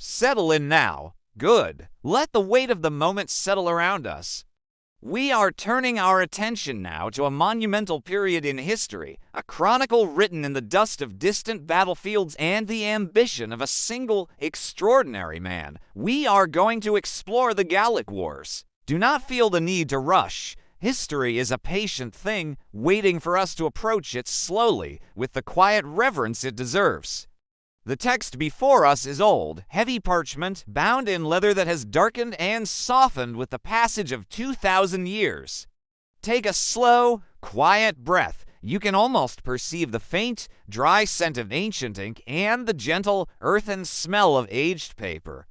Settle in now. Good. Let the weight of the moment settle around us. We are turning our attention now to a monumental period in history, a chronicle written in the dust of distant battlefields and the ambition of a single, extraordinary man. We are going to explore the Gallic Wars. Do not feel the need to rush. History is a patient thing, waiting for us to approach it slowly, with the quiet reverence it deserves. The text before us is old, heavy parchment, bound in leather that has darkened and softened with the passage of 2,000 years. Take a slow, quiet breath. You can almost perceive the faint, dry scent of ancient ink and the gentle, earthen smell of aged paper.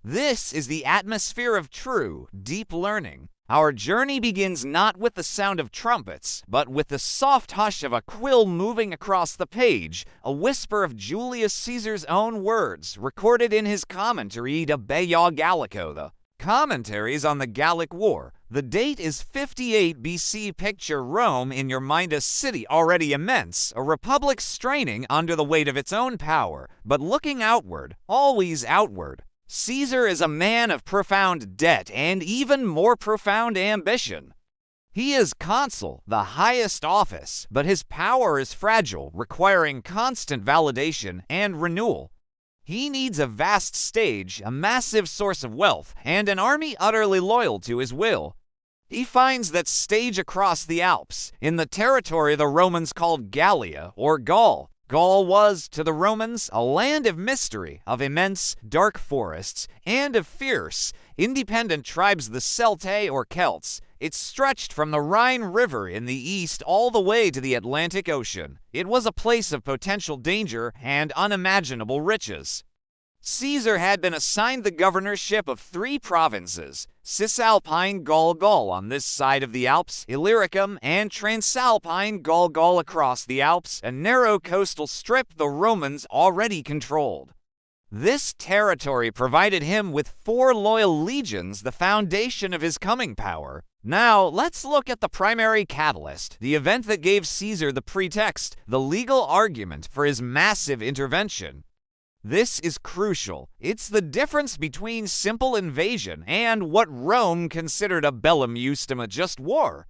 This is the atmosphere of true, deep learning. Our journey begins not with the sound of trumpets, but with the soft hush of a quill moving across the page, a whisper of Julius Caesar's own words, recorded in his commentary De Bea Gallico, the Commentaries on the Gallic War. The date is 58 BC. Picture Rome in your mind, a city already immense, a republic straining under the weight of its own power, but looking outward, always outward. Caesar is a man of profound debt and even more profound ambition. He is consul, the highest office, but his power is fragile, requiring constant validation and renewal. He needs a vast stage, a massive source of wealth, and an army utterly loyal to his will. He finds that stage across the Alps, in the territory the Romans called Gallia, or Gaul. Gaul was, to the Romans, a land of mystery, of immense, dark forests, and of fierce, independent tribes, the Celtae or Celts. It stretched from the Rhine River in the east all the way to the Atlantic Ocean. It was a place of potential danger and unimaginable riches. Caesar had been assigned the governorship of 3 provinces, Cisalpine Gaul on this side of the Alps, Illyricum, and Transalpine Gaul across the Alps, a narrow coastal strip the Romans already controlled. This territory provided him with 4 loyal legions, the foundation of his coming power. Now, let's look at the primary catalyst, the event that gave Caesar the pretext, the legal argument for his massive intervention. This is crucial. It's the difference between simple invasion and what Rome considered a bellum justum, a just war.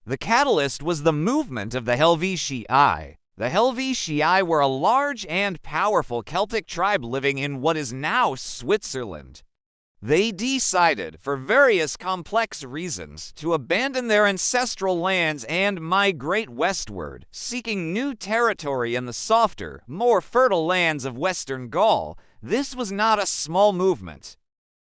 The catalyst was the movement of the Helvetii. The Helvetii were a large and powerful Celtic tribe living in what is now Switzerland. They decided, for various complex reasons, to abandon their ancestral lands and migrate westward, seeking new territory in the softer, more fertile lands of Western Gaul. This was not a small movement.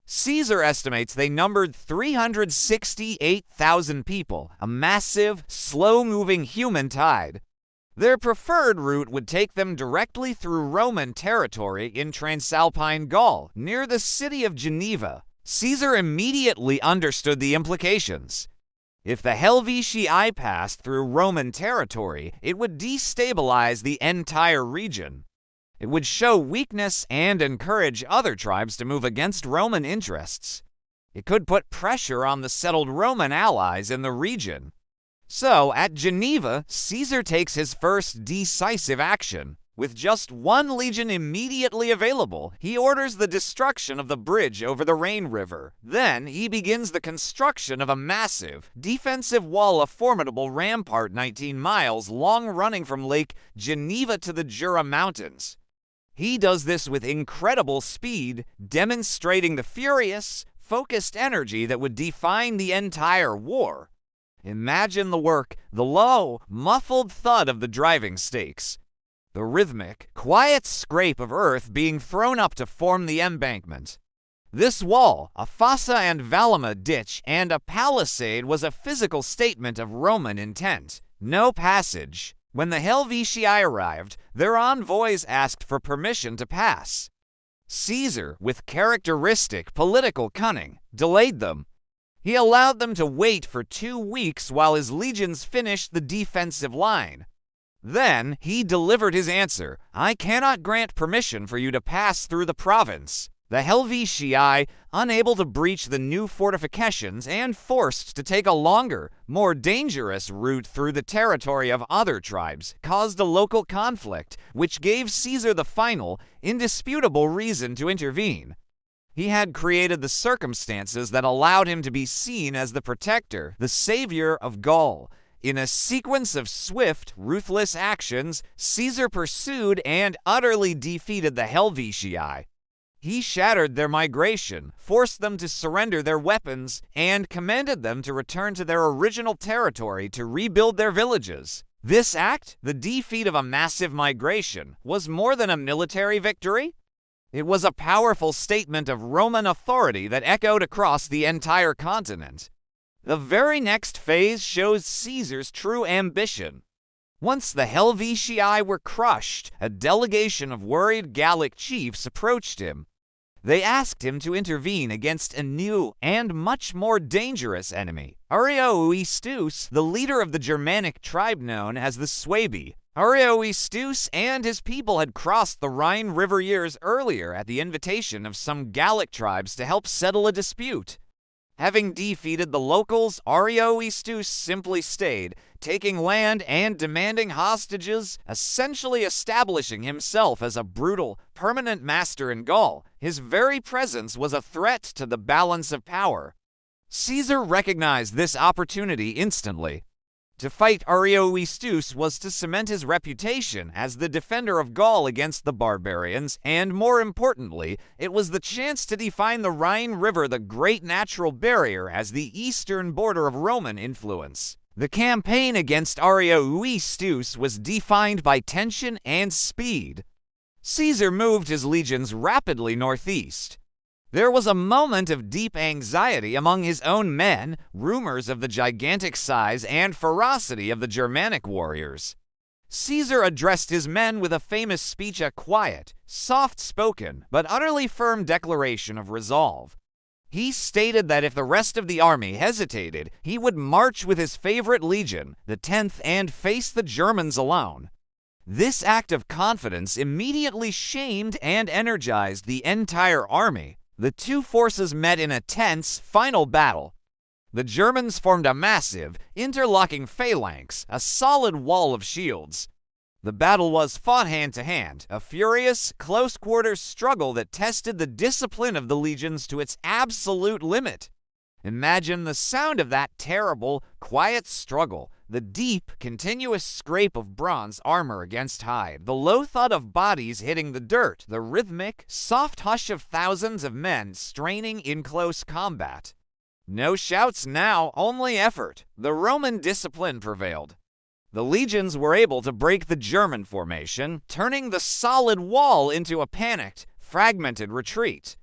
Caesar estimates they numbered 368,000 people, a massive, slow-moving human tide. Their preferred route would take them directly through Roman territory in Transalpine Gaul, near the city of Geneva. Caesar immediately understood the implications. If the Helvetii passed through Roman territory, it would destabilize the entire region. It would show weakness and encourage other tribes to move against Roman interests. It could put pressure on the settled Roman allies in the region. So, at Geneva, Caesar takes his first decisive action. With just 1 legion immediately available, he orders the destruction of the bridge over the Rhine River. Then, he begins the construction of a massive, defensive wall, a formidable rampart 19 miles long running from Lake Geneva to the Jura Mountains. He does this with incredible speed, demonstrating the furious, focused energy that would define the entire war. Imagine the work, the low, muffled thud of the driving stakes, the rhythmic, quiet scrape of earth being thrown up to form the embankment. This wall, a fossa and valluma ditch, and a palisade was a physical statement of Roman intent. No passage. When the Helvetii arrived, their envoys asked for permission to pass. Caesar, with characteristic political cunning, delayed them. He allowed them to wait for 2 weeks while his legions finished the defensive line. Then he delivered his answer: "I cannot grant permission for you to pass through the province." The Helvetii, unable to breach the new fortifications and forced to take a longer, more dangerous route through the territory of other tribes, caused a local conflict, which gave Caesar the final, indisputable reason to intervene. He had created the circumstances that allowed him to be seen as the protector, the savior of Gaul. In a sequence of swift, ruthless actions, Caesar pursued and utterly defeated the Helvetii. He shattered their migration, forced them to surrender their weapons, and commanded them to return to their original territory to rebuild their villages. This act, the defeat of a massive migration, was more than a military victory. It was a powerful statement of Roman authority that echoed across the entire continent. The very next phase shows Caesar's true ambition. Once the Helvetii were crushed, a delegation of worried Gallic chiefs approached him. They asked him to intervene against a new and much more dangerous enemy, Ariovistus, the leader of the Germanic tribe known as the Suebi. Ariovistus and his people had crossed the Rhine River years earlier at the invitation of some Gallic tribes to help settle a dispute. Having defeated the locals, Ariovistus simply stayed, taking land and demanding hostages, essentially establishing himself as a brutal, permanent master in Gaul. His very presence was a threat to the balance of power. Caesar recognized this opportunity instantly. To fight Ariovistus was to cement his reputation as the defender of Gaul against the barbarians, and more importantly, it was the chance to define the Rhine River, the great natural barrier, as the eastern border of Roman influence. The campaign against Ariovistus was defined by tension and speed. Caesar moved his legions rapidly northeast. There was a moment of deep anxiety among his own men, rumors of the gigantic size and ferocity of the Germanic warriors. Caesar addressed his men with a famous speech, a quiet, soft-spoken, but utterly firm declaration of resolve. He stated that if the rest of the army hesitated, he would march with his favorite legion, the 10th, and face the Germans alone. This act of confidence immediately shamed and energized the entire army. The two forces met in a tense, final battle. The Germans formed a massive, interlocking phalanx, a solid wall of shields. The battle was fought hand-to-hand, a furious, close-quarters struggle that tested the discipline of the legions to its absolute limit. Imagine the sound of that terrible, quiet struggle, the deep, continuous scrape of bronze armor against hide, the low thud of bodies hitting the dirt, the rhythmic, soft hush of thousands of men straining in close combat. No shouts now, only effort. The Roman discipline prevailed. The legions were able to break the German formation, turning the solid wall into a panicked, fragmented retreat.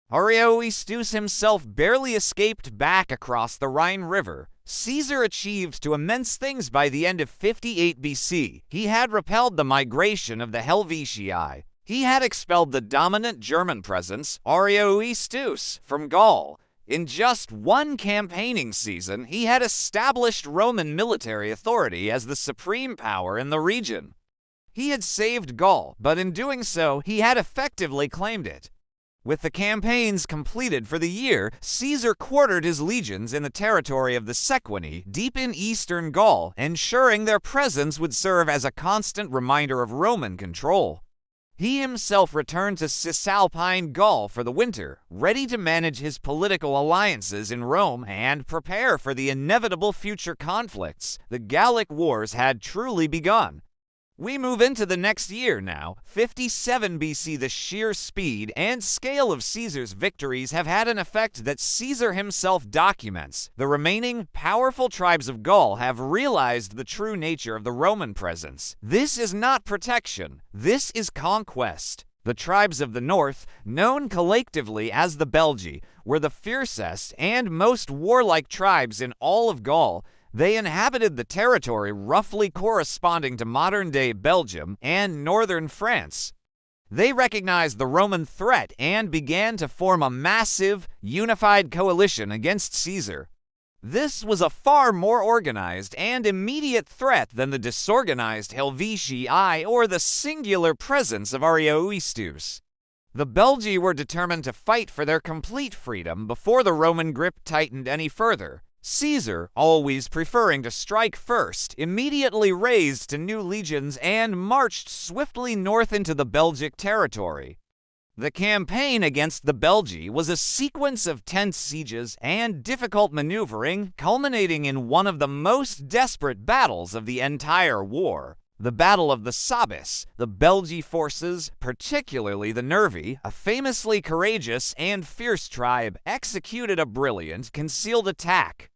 Ariovistus himself barely escaped back across the Rhine River. Caesar achieved immense things by the end of 58 BC. He had repelled the migration of the Helvetii. He had expelled the dominant German presence, Ariovistus, from Gaul. In just one campaigning season, he had established Roman military authority as the supreme power in the region. He had saved Gaul, but in doing so, he had effectively claimed it. With the campaigns completed for the year, Caesar quartered his legions in the territory of the Sequani, deep in eastern Gaul, ensuring their presence would serve as a constant reminder of Roman control. He himself returned to Cisalpine Gaul for the winter, ready to manage his political alliances in Rome and prepare for the inevitable future conflicts. The Gallic Wars had truly begun. We move into the next year now, 57 BC. The sheer speed and scale of Caesar's victories have had an effect that Caesar himself documents. The remaining powerful tribes of Gaul have realized the true nature of the Roman presence. This is not protection, this is conquest. The tribes of the north, known collectively as the Belgi, were the fiercest and most warlike tribes in all of Gaul. They inhabited the territory roughly corresponding to modern-day Belgium and northern France. They recognized the Roman threat and began to form a massive, unified coalition against Caesar. This was a far more organized and immediate threat than the disorganized Helvetii or the singular presence of Ariovistus. The Belgi were determined to fight for their complete freedom before the Roman grip tightened any further. Caesar, always preferring to strike first, immediately raised to new legions and marched swiftly north into the Belgic territory. The campaign against the Belgae was a sequence of tense sieges and difficult maneuvering, culminating in one of the most desperate battles of the entire war. The Battle of the Sabis. The Belgae forces, particularly the Nervi, a famously courageous and fierce tribe, executed a brilliant, concealed attack.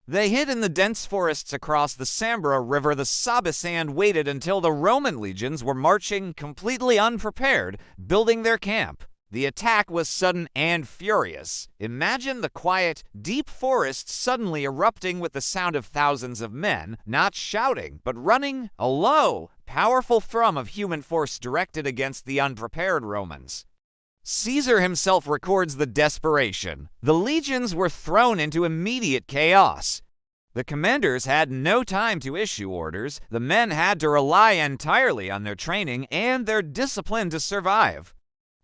They hid in the dense forests across the Sambra River, the Sabis, and waited until the Roman legions were marching completely unprepared, building their camp. The attack was sudden and furious. Imagine the quiet, deep forest suddenly erupting with the sound of thousands of men, not shouting, but running, a low, powerful thrum of human force directed against the unprepared Romans. Caesar himself records the desperation. The legions were thrown into immediate chaos. The commanders had no time to issue orders. The men had to rely entirely on their training and their discipline to survive.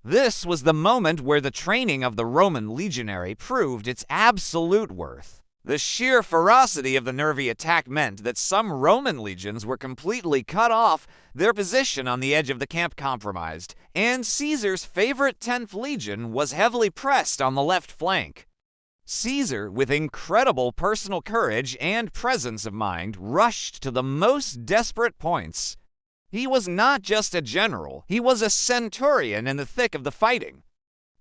This was the moment where the training of the Roman legionary proved its absolute worth. The sheer ferocity of the Nervi attack meant that some Roman legions were completely cut off, their position on the edge of the camp compromised, and Caesar's favorite 10th Legion was heavily pressed on the left flank. Caesar, with incredible personal courage and presence of mind, rushed to the most desperate points. He was not just a general, he was a centurion in the thick of the fighting.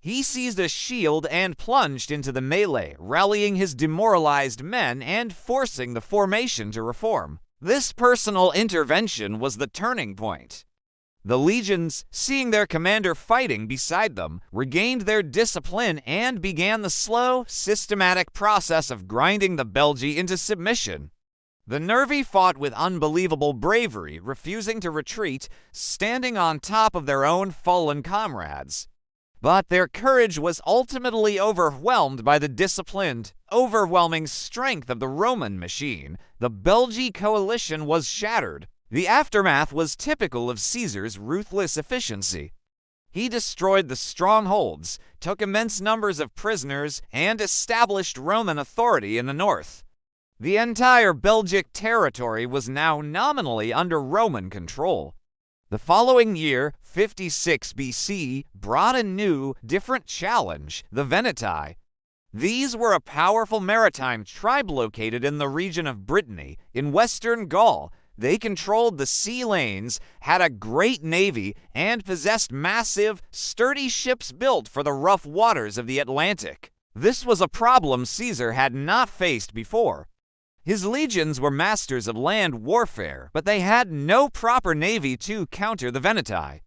He seized a shield and plunged into the melee, rallying his demoralized men and forcing the formation to reform. This personal intervention was the turning point. The legions, seeing their commander fighting beside them, regained their discipline and began the slow, systematic process of grinding the Belgae into submission. The Nervi fought with unbelievable bravery, refusing to retreat, standing on top of their own fallen comrades. But their courage was ultimately overwhelmed by the disciplined, overwhelming strength of the Roman machine. The Belgae coalition was shattered. The aftermath was typical of Caesar's ruthless efficiency. He destroyed the strongholds, took immense numbers of prisoners, and established Roman authority in the north. The entire Belgic territory was now nominally under Roman control. The following year, 56 BC, brought a new, different challenge, the Veneti. These were a powerful maritime tribe located in the region of Brittany, in western Gaul. They controlled the sea lanes, had a great navy, and possessed massive, sturdy ships built for the rough waters of the Atlantic. This was a problem Caesar had not faced before. His legions were masters of land warfare, but they had no proper navy to counter the Veneti.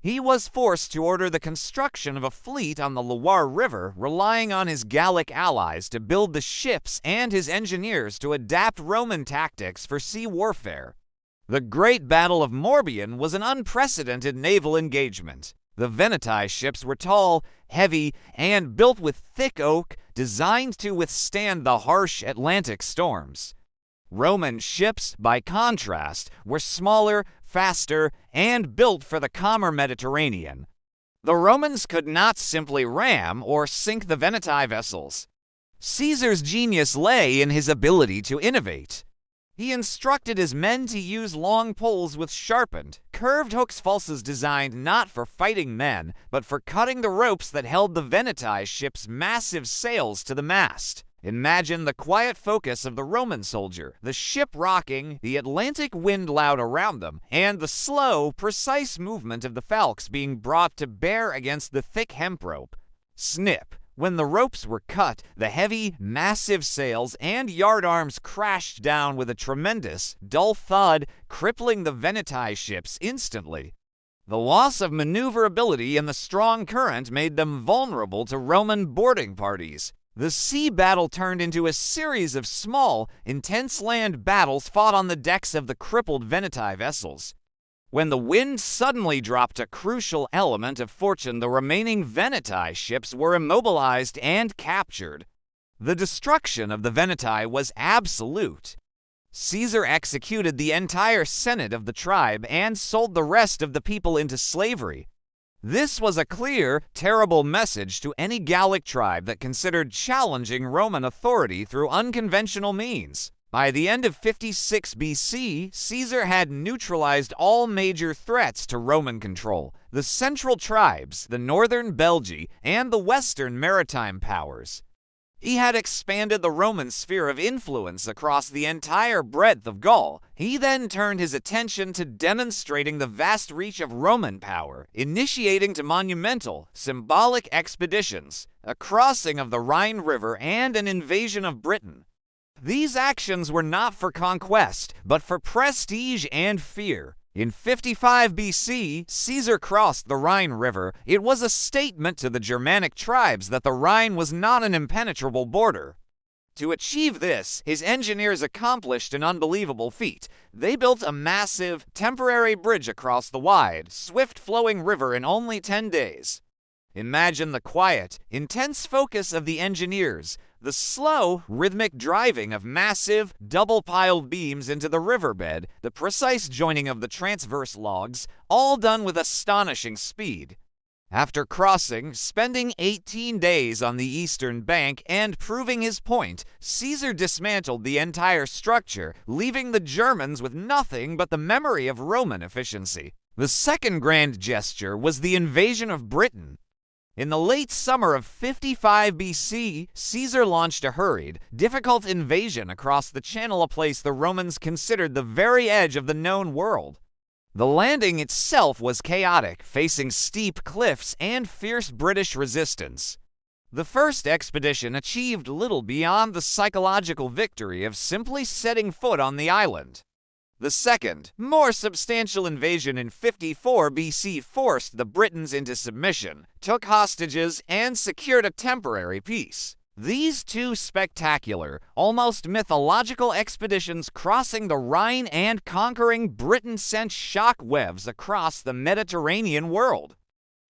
He was forced to order the construction of a fleet on the Loire River, relying on his Gallic allies to build the ships and his engineers to adapt Roman tactics for sea warfare. The Great Battle of Morbihan was an unprecedented naval engagement. The Veneti ships were tall, heavy, and built with thick oak, designed to withstand the harsh Atlantic storms. Roman ships, by contrast, were smaller, faster, and built for the calmer Mediterranean. The Romans could not simply ram or sink the Veneti vessels. Caesar's genius lay in his ability to innovate. He instructed his men to use long poles with sharpened, curved hooks, falses designed not for fighting men, but for cutting the ropes that held the Veneti ship's massive sails to the mast. Imagine the quiet focus of the Roman soldier, the ship rocking, the Atlantic wind loud around them, and the slow, precise movement of the falx being brought to bear against the thick hemp rope. Snip! When the ropes were cut, the heavy, massive sails and yardarms crashed down with a tremendous, dull thud, crippling the Veneti ships instantly. The loss of maneuverability and the strong current made them vulnerable to Roman boarding parties. The sea battle turned into a series of small, intense land battles fought on the decks of the crippled Veneti vessels. When the wind suddenly dropped a crucial element of fortune, the remaining Veneti ships were immobilized and captured. The destruction of the Veneti was absolute. Caesar executed the entire senate of the tribe and sold the rest of the people into slavery. This was a clear, terrible message to any Gallic tribe that considered challenging Roman authority through unconventional means. By the end of 56 BC, Caesar had neutralized all major threats to Roman control: the central tribes, the northern Belgae, and the western maritime powers. He had expanded the Roman sphere of influence across the entire breadth of Gaul. He then turned his attention to demonstrating the vast reach of Roman power, initiating monumental, symbolic expeditions, a crossing of the Rhine River, and an invasion of Britain. These actions were not for conquest, but for prestige and fear. In 55 BC, Caesar crossed the Rhine River. It was a statement to the Germanic tribes that the Rhine was not an impenetrable border. To achieve this, his engineers accomplished an unbelievable feat. They built a massive, temporary bridge across the wide, swift-flowing river in only 10 days. Imagine the quiet, intense focus of the engineers, the slow, rhythmic driving of massive, double-piled beams into the riverbed, the precise joining of the transverse logs, all done with astonishing speed. After crossing, spending 18 days on the eastern bank, and proving his point, Caesar dismantled the entire structure, leaving the Germans with nothing but the memory of Roman efficiency. The second grand gesture was the invasion of Britain. In the late summer of 55 BC, Caesar launched a hurried, difficult invasion across the Channel, a place the Romans considered the very edge of the known world. The landing itself was chaotic, facing steep cliffs and fierce British resistance. The first expedition achieved little beyond the psychological victory of simply setting foot on the island. The second, more substantial invasion in 54 BC forced the Britons into submission, took hostages, and secured a temporary peace. These two spectacular, almost mythological expeditions crossing the Rhine and conquering Britain sent shock waves across the Mediterranean world.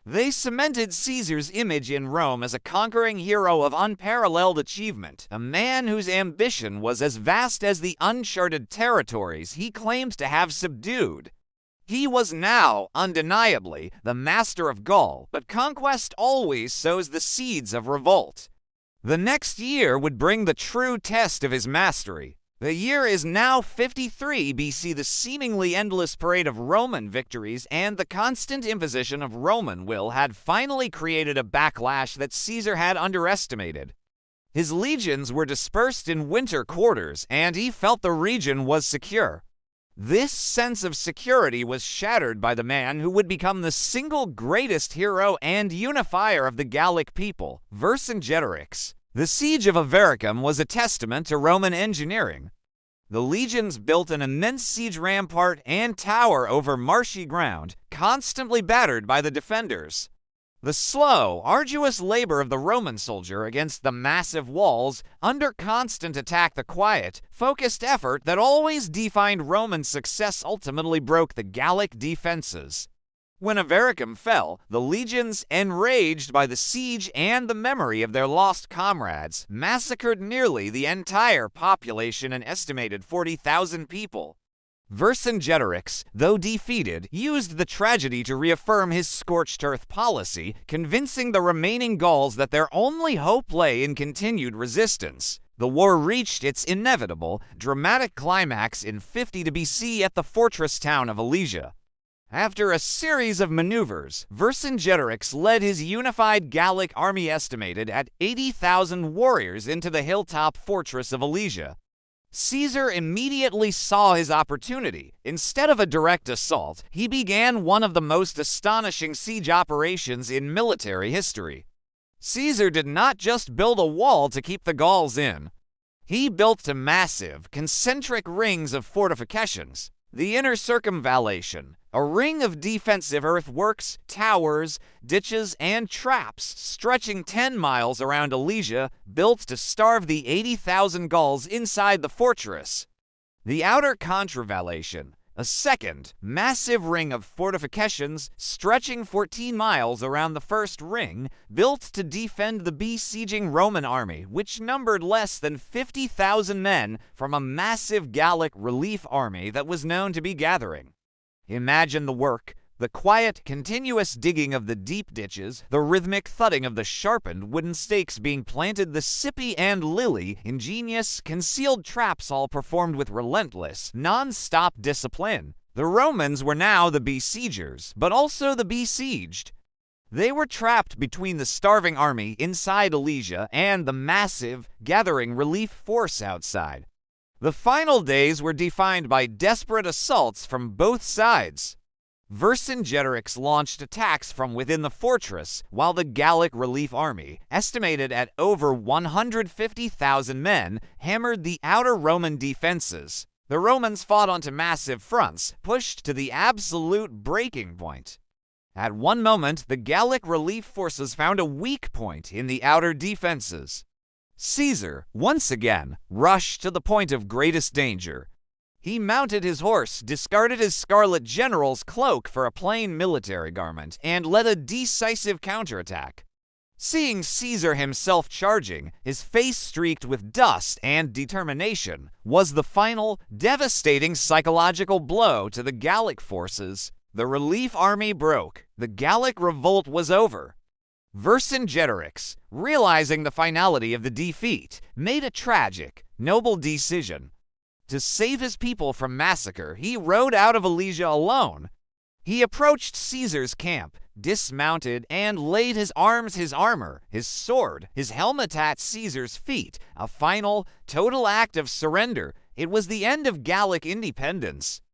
They cemented Caesar's image in Rome as a conquering hero of unparalleled achievement, a man whose ambition was as vast as the uncharted territories he claimed to have subdued. He was now, undeniably, the master of Gaul, but conquest always sows the seeds of revolt. The next year would bring the true test of his mastery. The year is now 53 BC. The seemingly endless parade of Roman victories and the constant imposition of Roman will had finally created a backlash that Caesar had underestimated. His legions were dispersed in winter quarters, and he felt the region was secure. This sense of security was shattered by the man who would become the single greatest hero and unifier of the Gallic people, Vercingetorix. The siege of Avaricum was a testament to Roman engineering. The legions built an immense siege rampart and tower over marshy ground, constantly battered by the defenders. The slow, arduous labor of the Roman soldier against the massive walls, under constant attack, the quiet, focused effort that always defined Roman success ultimately broke the Gallic defenses. When Avaricum fell, the legions, enraged by the siege and the memory of their lost comrades, massacred nearly the entire population, an estimated 40,000 people. Vercingetorix, though defeated, used the tragedy to reaffirm his scorched earth policy, convincing the remaining Gauls that their only hope lay in continued resistance. The war reached its inevitable, dramatic climax in 50 BC at the fortress town of Alesia. After a series of maneuvers, Vercingetorix led his unified Gallic army, estimated at 80,000 warriors, into the hilltop fortress of Alesia. Caesar immediately saw his opportunity. Instead of a direct assault, he began one of the most astonishing siege operations in military history. Caesar did not just build a wall to keep the Gauls in. He built a massive, concentric rings of fortifications. The inner circumvallation, a ring of defensive earthworks, towers, ditches, and traps stretching 10 miles around Alesia, built to starve the 80,000 Gauls inside the fortress. The outer contravallation, a second, massive ring of fortifications stretching 14 miles around the first ring, built to defend the besieging Roman army, which numbered less than 50,000 men from a massive Gallic relief army that was known to be gathering. Imagine the work: The quiet, continuous digging of the deep ditches, the rhythmic thudding of the sharpened wooden stakes being planted, the Sippy and Lily, ingenious, concealed traps all performed with relentless, non-stop discipline. The Romans were now the besiegers, but also the besieged. They were trapped between the starving army inside Alesia and the massive, gathering relief force outside. The final days were defined by desperate assaults from both sides. Vercingetorix launched attacks from within the fortress, while the Gallic relief army, estimated at over 150,000 men, hammered the outer Roman defenses. The Romans fought onto massive fronts, pushed to the absolute breaking point. At one moment, the Gallic relief forces found a weak point in the outer defenses. Caesar, once again, rushed to the point of greatest danger. He mounted his horse, discarded his scarlet general's cloak for a plain military garment, and led a decisive counterattack. Seeing Caesar himself charging, his face streaked with dust and determination, was the final, devastating psychological blow to the Gallic forces. The relief army broke. The Gallic revolt was over. Vercingetorix, realizing the finality of the defeat, made a tragic, noble decision. To save his people from massacre, he rode out of Alesia alone. He approached Caesar's camp, dismounted, and laid his arms, his armor, his sword, his helmet at Caesar's feet, a final, total act of surrender. It was the end of Gallic independence.